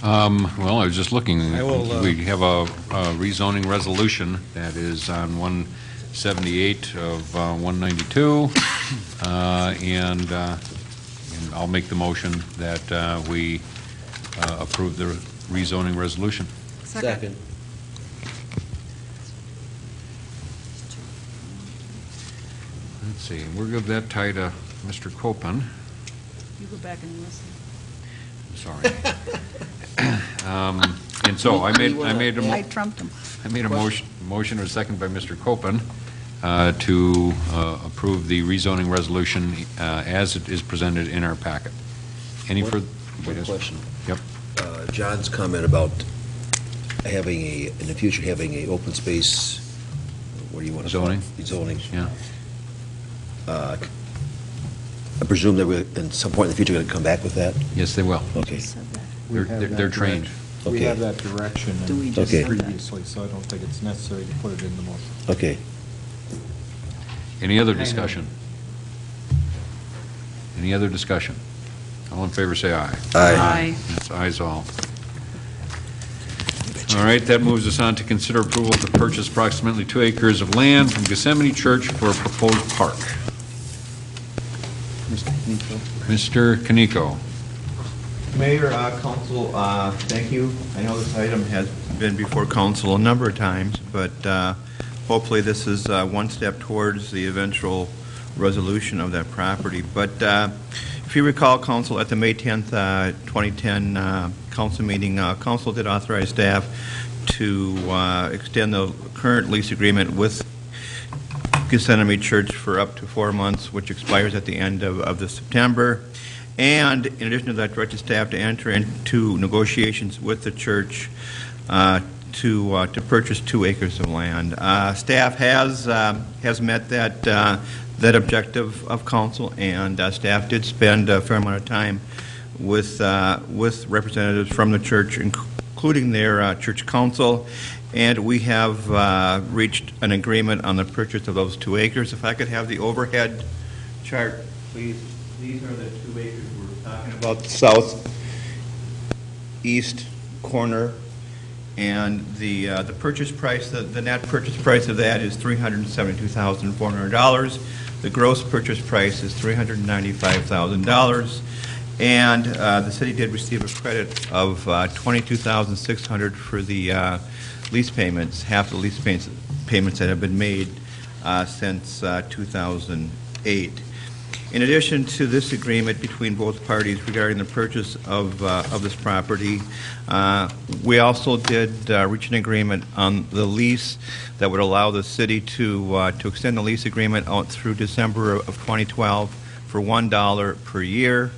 Well, I was just looking. We have a rezoning resolution that is on 178 of 192, and I'll make the motion that we approve the rezoning resolution. Second. Let's see. We'll give that tie to Mr. Copen. You go back and listen. Sorry. And so I made I trumped him. I made a motion or a second by Mr. Copen to approve the rezoning resolution as it is presented in our packet. Any further? One question. Yep. John's comment about having in the future, having a open space, what do you want to call it? Zoning. Zoning. Yeah. I presume that we're, at some point in the future, going to come back with that? Yes, they will. Okay. Said that. They're trained. We Okay. have that direction Do we just Okay. say that? previously, so I don't think it's necessary to put it in the motion. Okay. Any other discussion? Any other discussion? All in favor, say aye. Aye. That's ayes all. All right, that moves us on to consider approval to purchase approximately 2 acres of land from Gethsemane Church for a proposed park. Mr. Kaneko. Mayor, council, thank you. I know this item has been before council a number of times, but hopefully this is one step towards the eventual resolution of that property. But if you recall, council, at the May 10th, 2010 council meeting, council did authorize staff to extend the current lease agreement with Gethsemane Church for up to 4 months, which expires at the end of this September. And in addition to that, directed staff to enter into negotiations with the church to purchase 2 acres of land. Staff has met that objective of council, and staff did spend a fair amount of time with representatives from the church, including their church council, and we have reached an agreement on the purchase of those 2 acres. If I could have the overhead chart, please. These are the 2 acres we're talking about, the southeast corner, and the purchase price, the net purchase price of that is $372,400. The gross purchase price is $395,000, and the city did receive a credit of $22,600 for the lease payments, half the lease payments that have been made since 2008. In addition to this agreement between both parties regarding the purchase of this property, we also did reach an agreement on the lease that would allow the city to extend the lease agreement out through December of 2012 for $1 per year,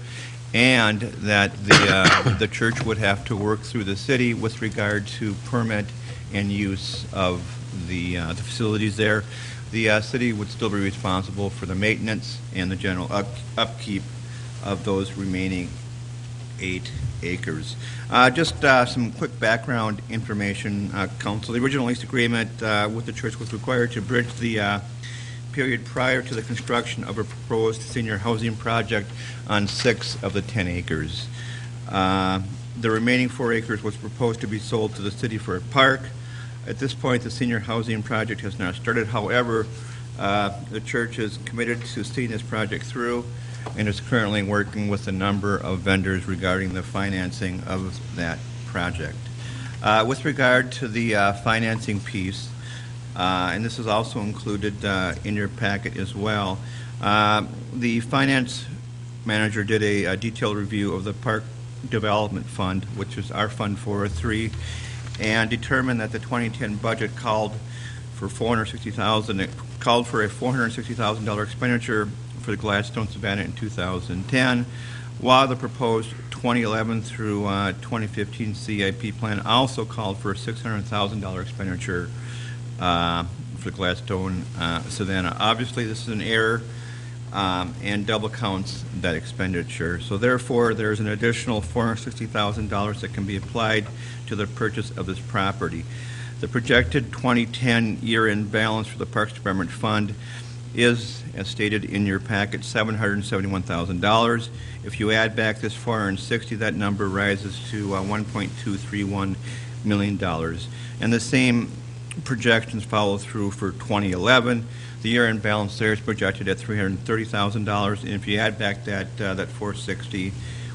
and that the church would have to work through the city with regard to permit and use of the facilities there. The city would still be responsible for the maintenance and the general upkeep of those remaining 8 acres. Just some quick background information, Council. The original lease agreement with the church was required to bridge the period prior to the construction of a proposed senior housing project on 6 of the 10 acres. The remaining 4 acres was proposed to be sold to the city for a park. At this point, the senior housing project has now started. However, the church is committed to seeing this project through and is currently working with a number of vendors regarding the financing of that project. With regard to the financing piece, and this is also included in your packet as well, the finance manager did a detailed review of the Park Development Fund, which is our Fund 403, and determined that the 2010 budget called for $460,000. It called for a $460,000 expenditure for the Gladstone Savannah in 2010, while the proposed 2011 through 2015 CIP plan also called for a $600,000 expenditure for Gladstone Savannah. Obviously, this is an error and double counts that expenditure. So therefore, there's an additional $460,000 that can be applied to the purchase of this property. The projected 2010 year-end balance for the Parks Department Fund is as stated in your packet, $771,000. If you add back this 460, that number rises to $1.231 million. And the same projections follow through for 2011. The year-end balance there is projected at $330,000, and if you add back that 460,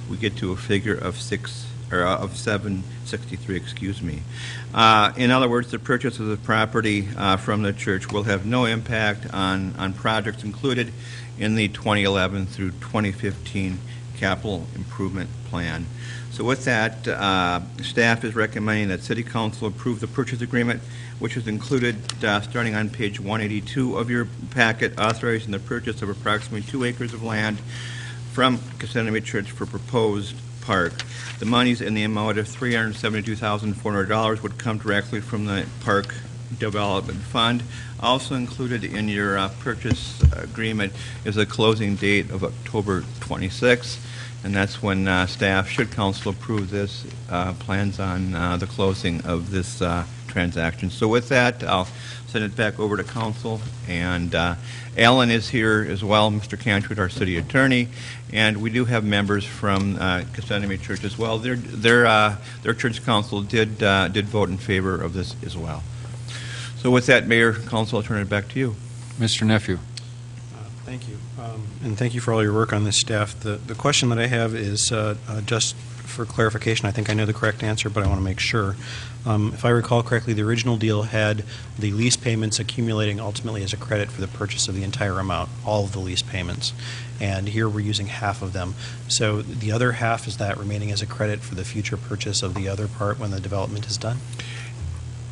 we get to a figure of 763. Excuse me. In other words, the purchase of the property from the church will have no impact on projects included in the 2011 through 2015 capital improvement plan. So with that, staff is recommending that City Council approve the purchase agreement, which is included starting on page 182 of your packet, authorizing the purchase of approximately 2 acres of land from Casanova Church for proposed park. The monies in the amount of $372,400 would come directly from the Park Development Fund. Also included in your purchase agreement is a closing date of October 26th, and that's when staff, should council approve this, plans on the closing of this transaction. So with that, I'll send it back over to council, and Alan is here as well, Mr. Cantwood, our city attorney, and we do have members from Casanova Church as well. Their church council did vote in favor of this as well. So with that, Mayor, council, I'll turn it back to you. Mr. Nephew. Thank you. And thank you for all your work on this, staff. The question that I have is just for clarification. I think I know the correct answer, but I want to make sure. If I recall correctly, the original deal had the lease payments accumulating ultimately as a credit for the purchase of the entire amount, all of the lease payments. And here we're using half of them. So the other half, is that remaining as a credit for the future purchase of the other part when the development is done?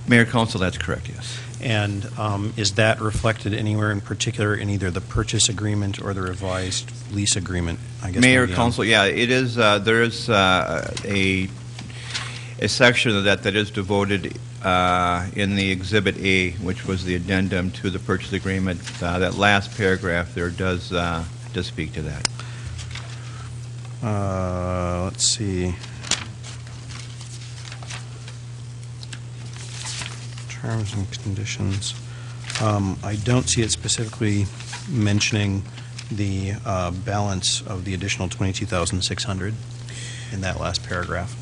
Mayor, council, that's correct, yes. And is that reflected anywhere in particular in either the purchase agreement or the revised lease agreement? I guess Mayor, maybe council, yeah, it is. There is a section of that is devoted in the Exhibit A, which was the addendum to the purchase agreement. That last paragraph there does speak to that. Let's see. Terms and conditions. I don't see it specifically mentioning the balance of the additional $22,600 in that last paragraph.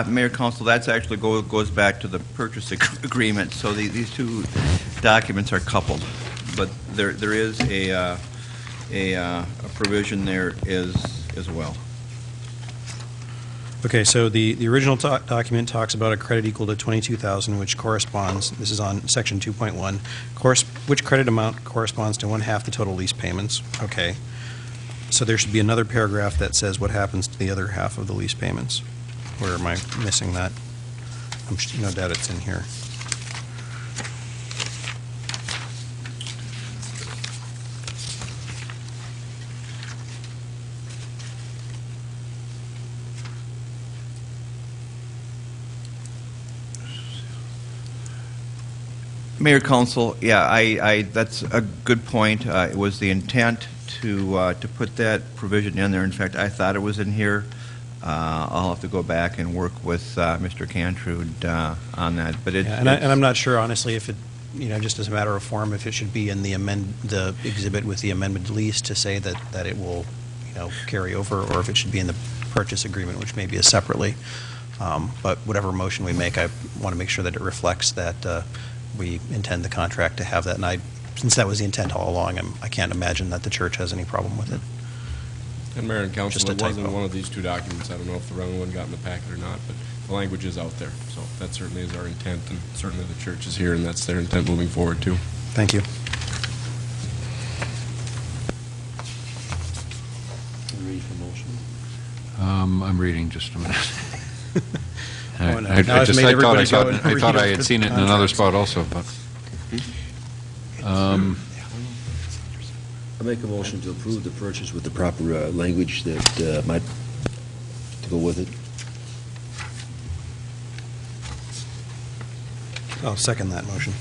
Mayor, council, that's actually goes back to the purchase agreement. So these two documents are coupled, but there is a provision there as well. Okay, so the original document talks about a credit equal to $22,000, which corresponds, this is on section 2.1, which credit amount corresponds to 1/2 the total lease payments. Okay. So there should be another paragraph that says what happens to the other half of the lease payments. Where am I missing that? No doubt it's in here. Mayor, council, yeah, that's a good point. It was the intent to put that provision in there. In fact, I thought it was in here. I'll have to go back and work with Mr. Cantrud on that. But and I'm not sure, honestly, if it, just as a matter of form, if it should be in the exhibit with the amended lease to say that it will, carry over, or if it should be in the purchase agreement, which maybe is separately. But whatever motion we make, I want to make sure that it reflects that we intend the contract to have that. And since that was the intent all along, I can't imagine that the church has any problem with it. And Mayor and Council, Just a it wasn't typo. one of these two documents. I don't know if the wrong one got in the packet or not, but the language is out there. So that certainly is our intent, and certainly the church is here, and that's their intent moving forward, too. Thank you. Ready for motion? I'm reading, just a minute. Oh, no. I Now I've just made I everybody thought go and I thought read I had seen it in another spot also, but I make a motion to approve the purchase with the proper language that might to go with it. I'll second that motion.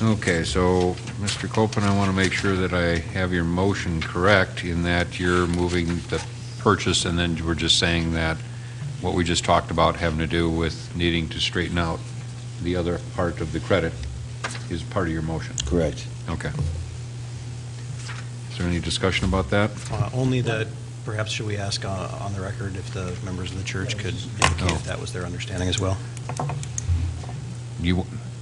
okay. So, Mr. Copen, I want to make sure that I have your motion correct in that you're moving the purchase, and then we're just saying that what we just talked about having to do with needing to straighten out the other part of the credit is part of your motion. Correct. Okay. Is there any discussion about that? Only that, perhaps should we ask on the record if the members of the church could indicate if that was their understanding as well?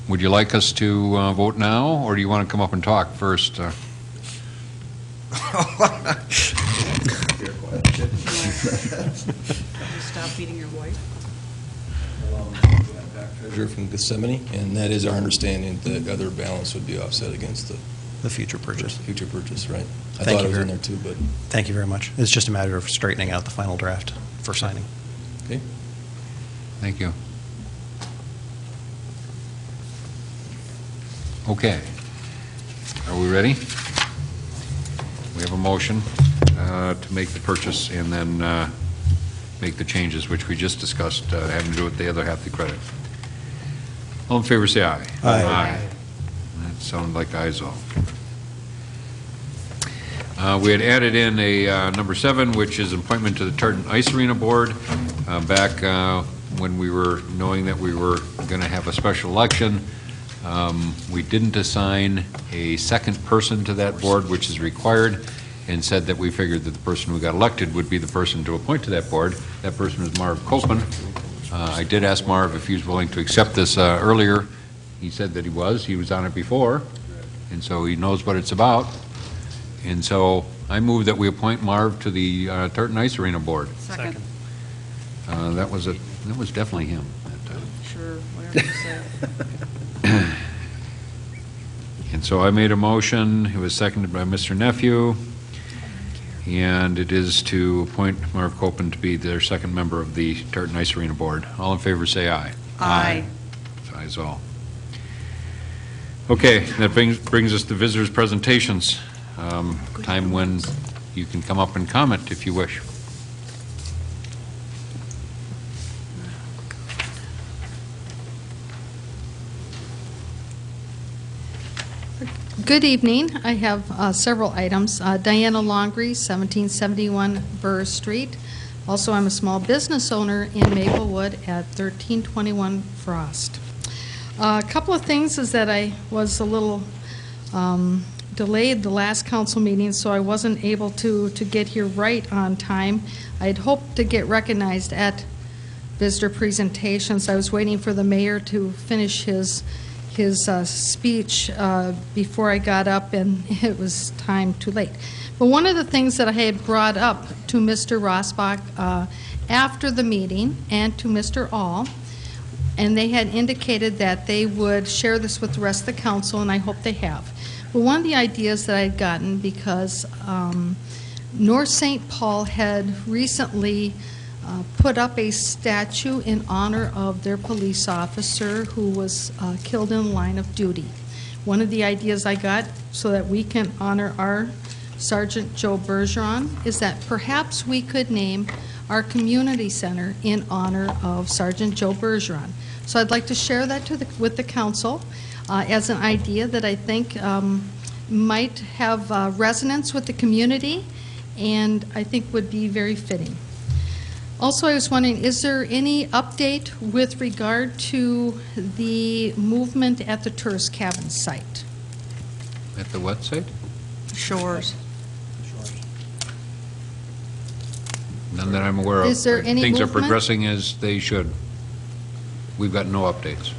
Would you like us to vote now, or do you want to come up and talk first? Stop beating your wife. Treasurer from Gethsemane, and that is our understanding, the other balance would be offset against The future purchase. future purchase, right? I Thank thought you it was very- in there too, but, Thank you very much. It's just a matter of straightening out the final draft for signing. okay. Thank you. Okay. Are we ready? We have a motion to make the purchase and then make the changes, which we just discussed, having to do with the other half of the credit. All in favor, say aye. Aye. That sounded like ayes all. We had added in a number 7, which is appointment to the Tartan Ice Arena Board. Back when we were knowing that we were going to have a special election, we didn't assign a second person to that board, which is required, and said that we figured that the person who got elected would be the person to appoint to that board. That person is Marv Copeland. I did ask Marv if he was willing to accept this earlier. He said that he was. He was on it before, and so he knows what it's about. And so I move that we appoint Marv to the Tartan Ice Arena Board. Second. That was definitely him that time. Sure, whatever you say. And so I made a motion. It was seconded by Mr. Nephew. And it is to appoint Marv Copeland to be their second member of the Tartan Ice Arena Board. All in favor, say aye. Aye. Ayes all. Okay, that brings us to visitors' presentations. Time when you can come up and comment if you wish. Good evening. I have several items. Diana Longry, 1771 Burr Street. Also, I'm a small business owner in Maplewood at 1321 Frost. A couple of things is that I was a little delayed the last council meeting, so I wasn't able to get here right on time. I'd hoped to get recognized at visitor presentations. I was waiting for the mayor to finish his speech before I got up, and it was time too late. But one of the things that I had brought up to Mr. Rosbach after the meeting and to Mr. All, and they had indicated that they would share this with the rest of the council, and I hope they have. But one of the ideas that I had gotten, because North St. Paul had recently put up a statue in honor of their police officer who was killed in the line of duty. One of the ideas I got so that we can honor our Sergeant Joe Bergeron is that perhaps we could name our community center in honor of Sergeant Joe Bergeron. So I'd like to share that with the council as an idea that I think might have resonance with the community and I think would be very fitting. Also, I was wondering, is there any update with regard to the movement at the tourist cabin site? At the what site? Shores. None that I'm aware of. Is there any Things are movement? progressing as they should. We've got no updates.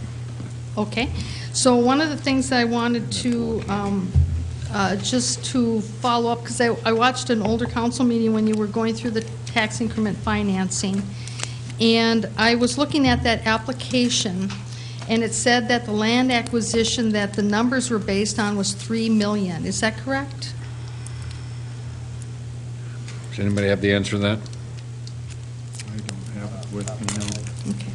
Okay. So one of the things that I wanted to, just to follow up, because I watched an older council meeting when you were going through the tax increment financing, and I was looking at that application, and it said that the land acquisition that the numbers were based on was $3 million. Is that correct? Does anybody have the answer to that? I don't have it with me now. Okay.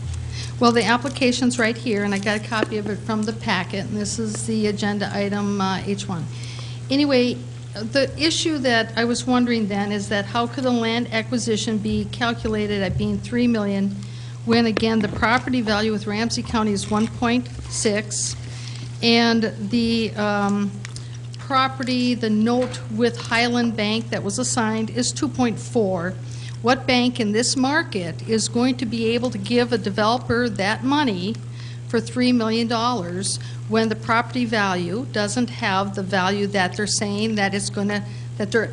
Well, the application's right here, and I got a copy of it from the packet, and this is the agenda item H1. Anyway, the issue that I was wondering then is that how could a land acquisition be calculated at being $3 million when, again, the property value with Ramsey County is 1.6, and the property, the note with Highland Bank that was assigned is 2.4. What bank in this market is going to be able to give a developer that money for $3 million when the property value doesn't have the value that they're saying that it's going to, that they're